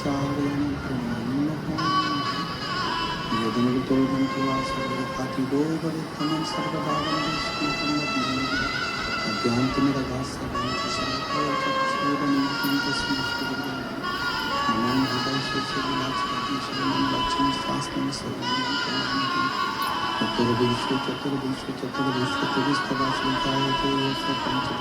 Acharyan Pranamaham Yadanato Vantava Sarvapati Govardhanam Sarvabhavam Vishnu Adyantamidagasa Vantasarvaya Chakasuranim Tasmaskurvam Namam Hridaya Srilatchati Sharanam Lakshmi Sastam Saranam Kamanam Chaturvishwa Chaturvishwa Chaturvishwa Chaturvishwa Chaturvishwa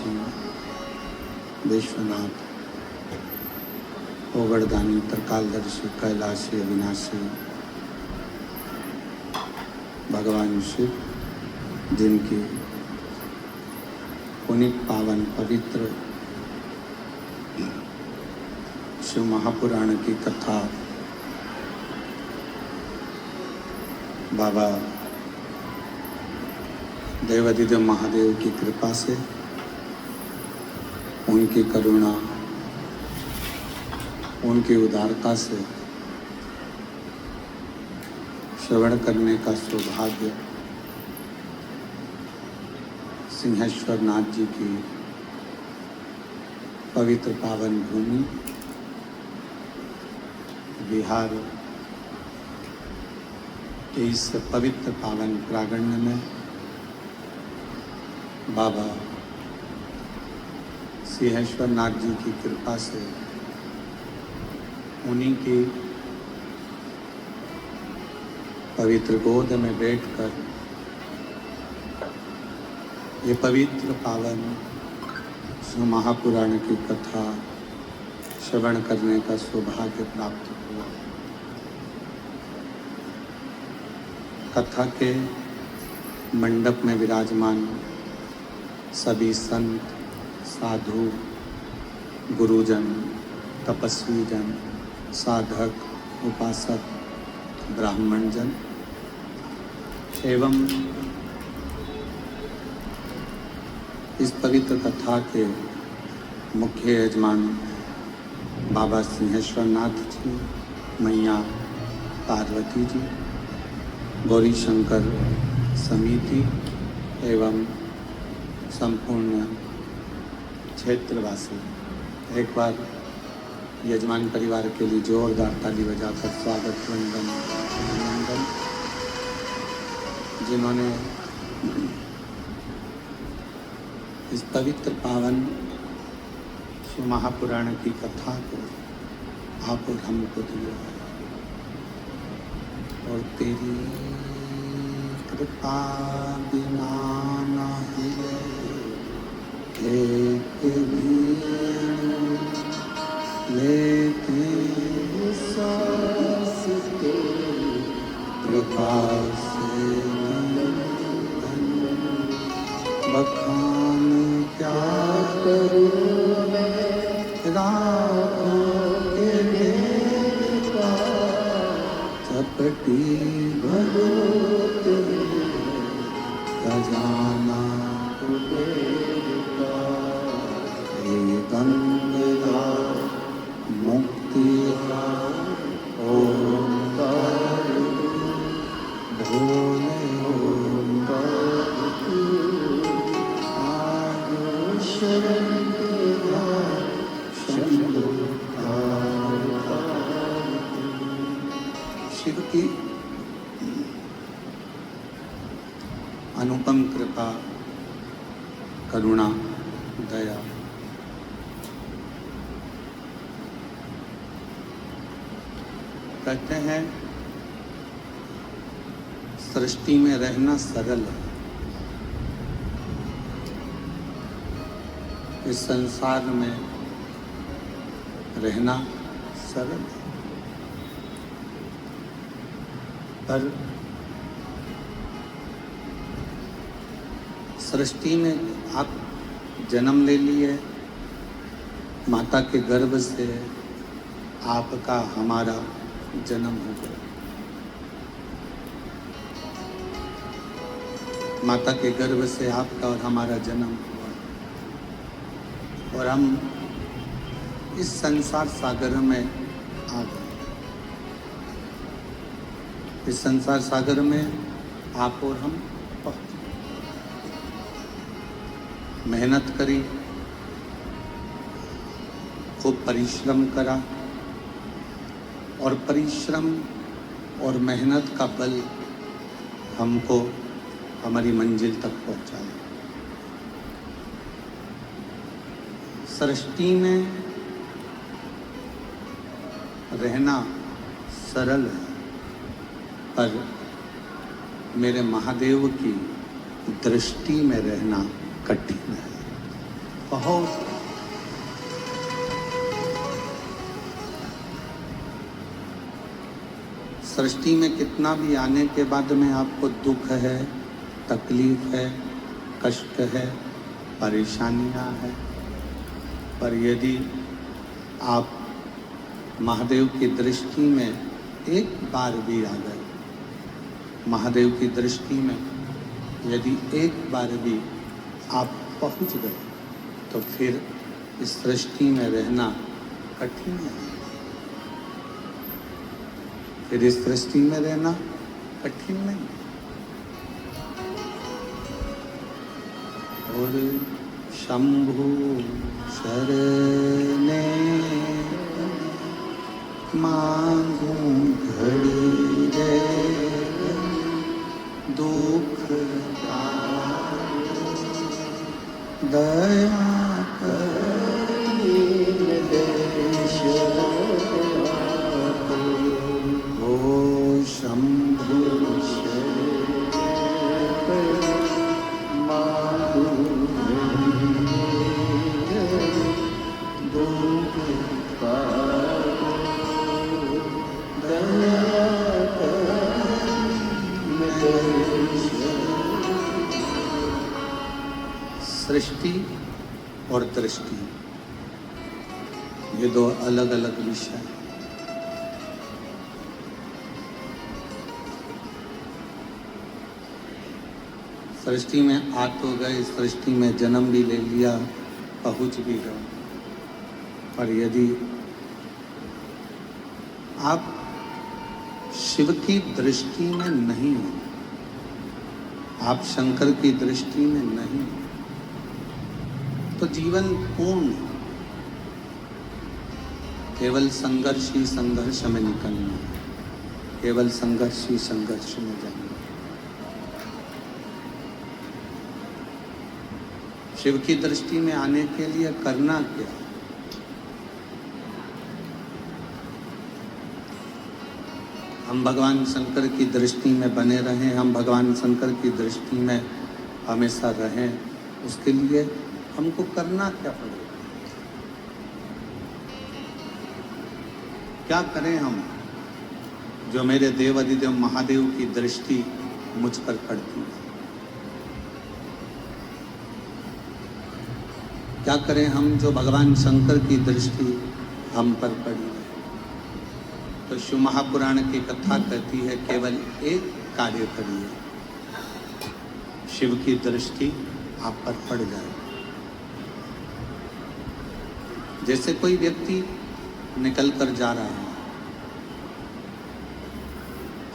Kashi Vishwanath ओगड़दानी त्रिकालदर्शी कैलाशी अविनाशी भगवान शिव, जिनकी पुनीत पावन पवित्र शिव महापुराण की कथा बाबा देवाधिदेव महादेव की कृपा से, उनकी करुणा, उनकी उदारता से श्रवण करने का सौभाग्य सिंहेश्वर नाथ जी की पवित्र पावन भूमि बिहार के इस पवित्र पावन प्रांगण में बाबा सिंहेश्वर नाथ जी की कृपा से उन्हीं की पवित्र गोद में बैठकर ये पवित्र पावन शिव महापुराण की कथा श्रवण करने का सौभाग्य प्राप्त हुआ। कथा के मंडप में विराजमान सभी संत, साधु, गुरुजन, तपस्वी जन, साधक, उपासक, ब्राह्मण जन एवं इस पवित्र कथा के मुख्य यजमान बाबा सिंहेश्वर नाथ जी, मैया पार्वती जी, गौरी शंकर समिति एवं संपूर्ण क्षेत्रवासी एक बार यजमान परिवार के लिए जोरदार ताली बजाकर स्वागत वंदन अभिनंदन। जिन्होंने इस पवित्र पावन शिव महापुराण की कथा को आप और हमको दिया और तेरी कृपा बिना नहीं एक भी लेते सांस तेरी कृपा से बखान क्या करूं मैं राहों के मेरा चपटी भरो तेरे खजाना तेरा गंगा मुक्ति का ओंकार भोले ओंकार शरण शिव की अनुपम कृपा, करुणा, दया कहते हैं सृष्टि में रहना सरल है। इस संसार में रहना सरल है, पर सृष्टि में आप जन्म ले लिए, माता के गर्भ से आपका हमारा जन्म हो गया। माता के गर्भ से आपका और हमारा जन्म हुआ और हम इस संसार सागर में आ गए। इस संसार सागर में आप और हम पहुंचे, मेहनत करी, खूब परिश्रम करा और परिश्रम और मेहनत का बल हमको हमारी मंजिल तक पहुंचाया। सृष्टि में रहना सरल है, पर मेरे महादेव की दृष्टि में रहना कठिन है। बहुत। सृष्टि में कितना भी आने के बाद में आपको दुख है, तकलीफ है, कष्ट है, परेशानियां हैं, पर यदि आप महादेव की दृष्टि में एक बार भी आ गए, महादेव की दृष्टि में यदि एक बार भी आप पहुंच गए, तो फिर इस सृष्टि में रहना कठिन है। फिर इस सृष्टि में रहना कठिन नहीं। और शंभु शरणे मांगू घड़ी रे दुख दया ओ शंभु सृष्टि और दृष्टि, ये दो अलग अलग विषय हैं। सृष्टि में आ तो गए, सृष्टि में जन्म भी ले लिया, पहुंच भी गए, पर यदि आप शिव की दृष्टि में नहीं हो, आप शंकर की दृष्टि में नहीं हो, तो जीवन पूर्ण है। केवल संघर्ष ही संघर्ष में निकलना है, केवल संघर्ष ही संघर्ष में जाना। शिव की दृष्टि में आने के लिए करना क्या? हम भगवान शंकर की दृष्टि में बने रहें, हम भगवान शंकर की दृष्टि में हमेशा रहें, उसके लिए हमको करना क्या पड़ेगा? क्या करें हम जो मेरे देव अधिदेव महादेव की दृष्टि मुझ पर पड़ती है? क्या करें हम जो भगवान शंकर की दृष्टि हम पर पड़ी है? तो शिव महापुराण की कथा कहती है, केवल एक कार्य करिए, शिव की दृष्टि आप पर पड़ जाए। जैसे कोई व्यक्ति निकल कर जा रहा है,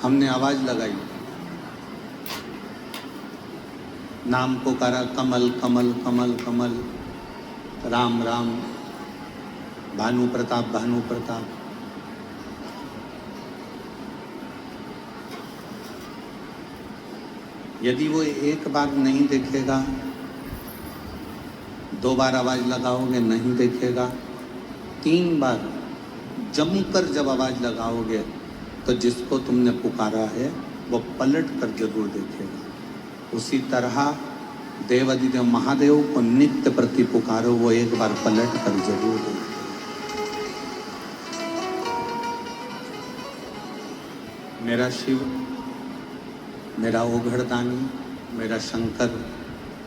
हमने आवाज लगाई, नाम पुकारा, कमल कमल कमल कमल, राम राम, भानु प्रताप भानु प्रताप। यदि वो एक बार नहीं देखेगा, दो बार आवाज लगाओगे नहीं देखेगा, तीन बार जमकर जब आवाज लगाओगे तो जिसको तुमने पुकारा है वो पलट कर जरूर देखेगा। उसी तरह देव अधिदेव महादेव को नित्य प्रति पुकारो, वो एक बार पलट कर जरूर देखेगा। मेरा शिव, मेरा ओघड़दानी, मेरा शंकर,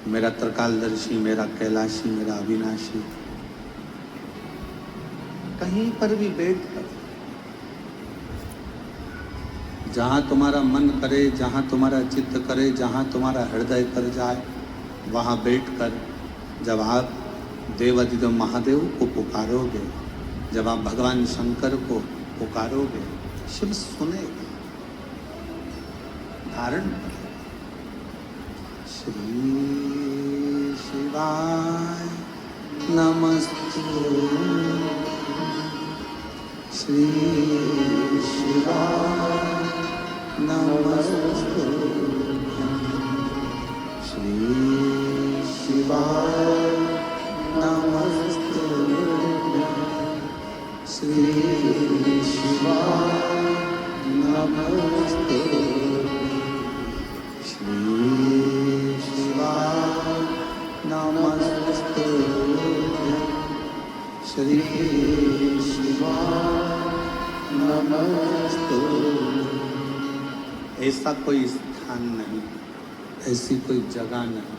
मेरा त्रिकालदर्शी, मेरा कैलाशी, मेरा अविनाशी, कहीं पर भी बैठ कर, जहाँ तुम्हारा मन करे, जहाँ तुम्हारा चित्त करे, जहाँ तुम्हारा हृदय कर जाए, वहाँ बैठकर जब आप देव अधिदेव महादेव को पुकारोगे, जब आप भगवान शंकर को पुकारोगे, शिव सुनेगा, धारण करेगा। श्री शिवाय नमस्तु, श्री शिवाय नमस्तु, श्री शिवाय नमस्तु, श्री शिवाय नमस्तु, श्री शिवाय नमस्तु। नमस्तु। ऐसा कोई स्थान नहीं, ऐसी कोई जगह नहीं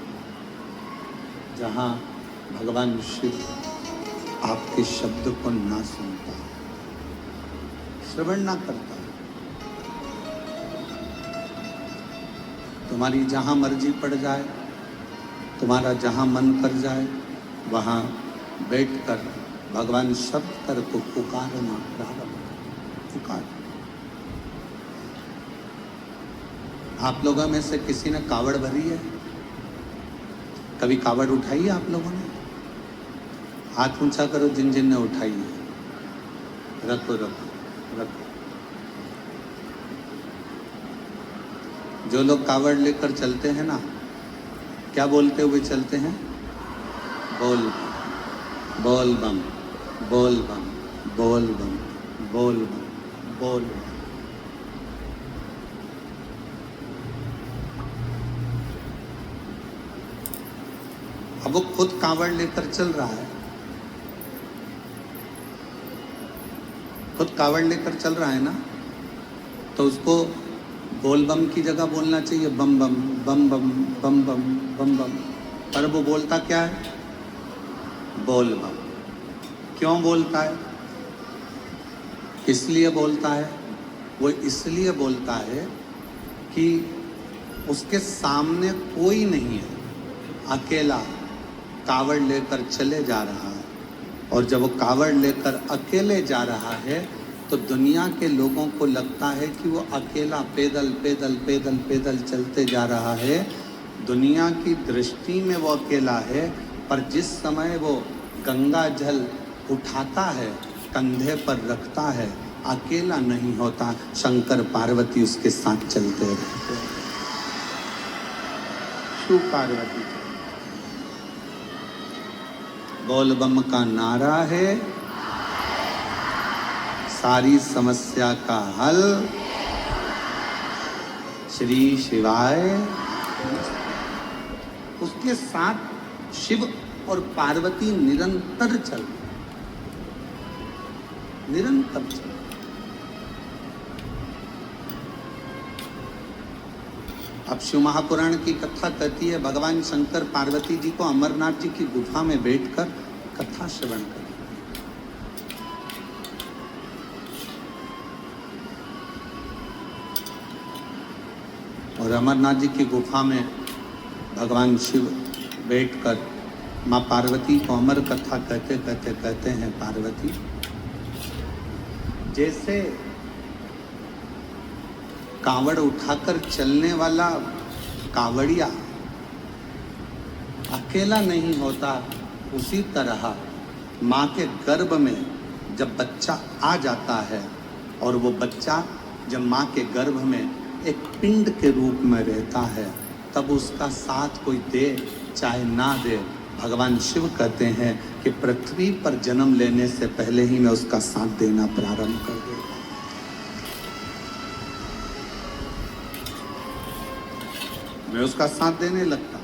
जहाँ भगवान शिव आपके शब्द को ना सुनता, श्रवण ना करता। तुम्हारी जहाँ मर्जी पड़ जाए, तुम्हारा जहाँ मन कर जाए, वहाँ बैठकर भगवान शब्द कर को पुकारना प्रारंभ पुकार। आप लोगों में से किसी ने कावड़ भरी है? कभी कावड़ उठाई है आप लोगों ने? हाथ ऊंचा करो जिन जिन ने उठाई है। रखो रखो रखो। जो लोग कावड़ लेकर चलते हैं ना, क्या बोलते हुए चलते हैं? बोल बोल बम बोल बम बोल बम बोल बम बोल बम। अब वो खुद कावड़ लेकर चल रहा है, खुद कावड़ लेकर चल रहा है ना, तो उसको बोल बम की जगह बोलना चाहिए बम बम बम बम बम बम बम बम। पर वो बोलता क्या है? बोल बम। क्यों बोलता है? इसलिए बोलता है, वो इसलिए बोलता है कि उसके सामने कोई नहीं है, अकेला कावड़ लेकर चले जा रहा है। और जब वो कावड़ लेकर अकेले जा रहा है तो दुनिया के लोगों को लगता है कि वो अकेला पैदल पैदल पैदल पैदल चलते जा रहा है। दुनिया की दृष्टि में वो अकेला है, पर जिस समय वो गंगा जल उठाता है, कंधे पर रखता है, अकेला नहीं होता। शंकर पार्वती उसके साथ चलते रहते हैं। शिव पार्वती बोल बम का नारा है, सारी समस्या का हल श्री शिवाय। उसके साथ शिव और पार्वती निरंतर चल, निरंतर चल। अब शिव महापुराण की कथा कहती है, भगवान शंकर पार्वती जी को अमरनाथ जी की गुफा में बैठकर कथा श्रवण कर। और अमरनाथ जी की गुफा में भगवान शिव बैठकर माँ पार्वती को अमर कथा कहते कहते कहते हैं, पार्वती जैसे कावड़ उठाकर चलने वाला कावड़िया अकेला नहीं होता, उसी तरह माँ के गर्भ में जब बच्चा आ जाता है और वो बच्चा जब माँ के गर्भ में एक पिंड के रूप में रहता है, तब उसका साथ कोई दे चाहे ना दे, भगवान शिव कहते हैं कि पृथ्वी पर जन्म लेने से पहले ही मैं उसका साथ देना प्रारंभ कर दूंगा। मैं उसका साथ देने लगता।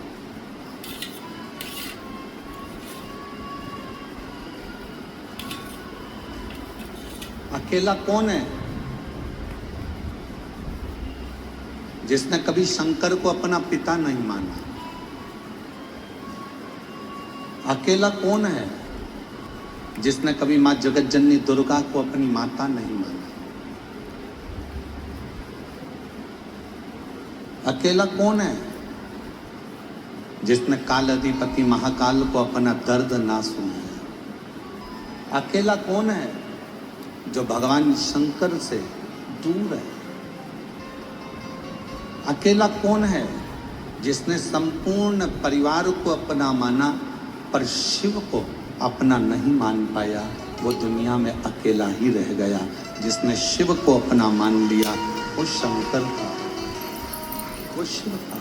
अकेला कौन है? जिसने कभी शंकर को अपना पिता नहीं माना। अकेला कौन है? जिसने कभी मां जगत जननी दुर्गा को अपनी माता नहीं माना। अकेला कौन है? जिसने काल अधिपति महाकाल को अपना दर्द ना सुना। अकेला कौन है? जो भगवान शंकर से दूर है। अकेला कौन है? जिसने संपूर्ण परिवार को अपना माना पर शिव को अपना नहीं मान पाया, वो दुनिया में अकेला ही रह गया। जिसने शिव को अपना मान लिया वो शंकर था, वो शिव था।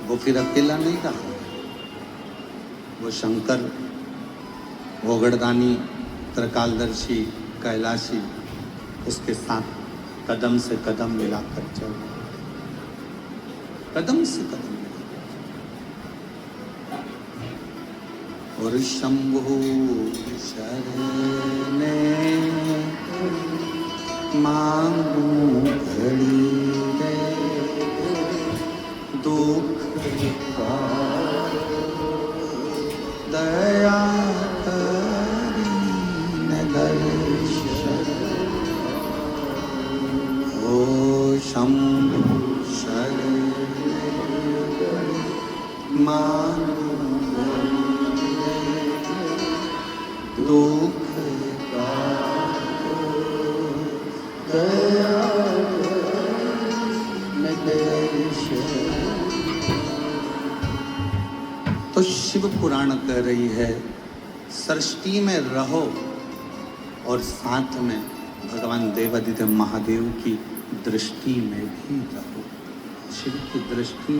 वो फिर अकेला नहीं रहा। वो शंकर, भोगड़दानी, त्रिकालदर्शी, कैलाशी उसके साथ कदम से कदम मिलाकर चल, कदम से कदम। और शंभु शरणे मांगू घड़ी रे दुख का दया करी न दर्शन ओ शंभु शरणे मांगू दुख का दया न दर्शन। तो शिव पुराण कह रही है सृष्टि में रहो और साथ में भगवान देवादिदेव महादेव की दृष्टि में भी रहो। शिव की दृष्टि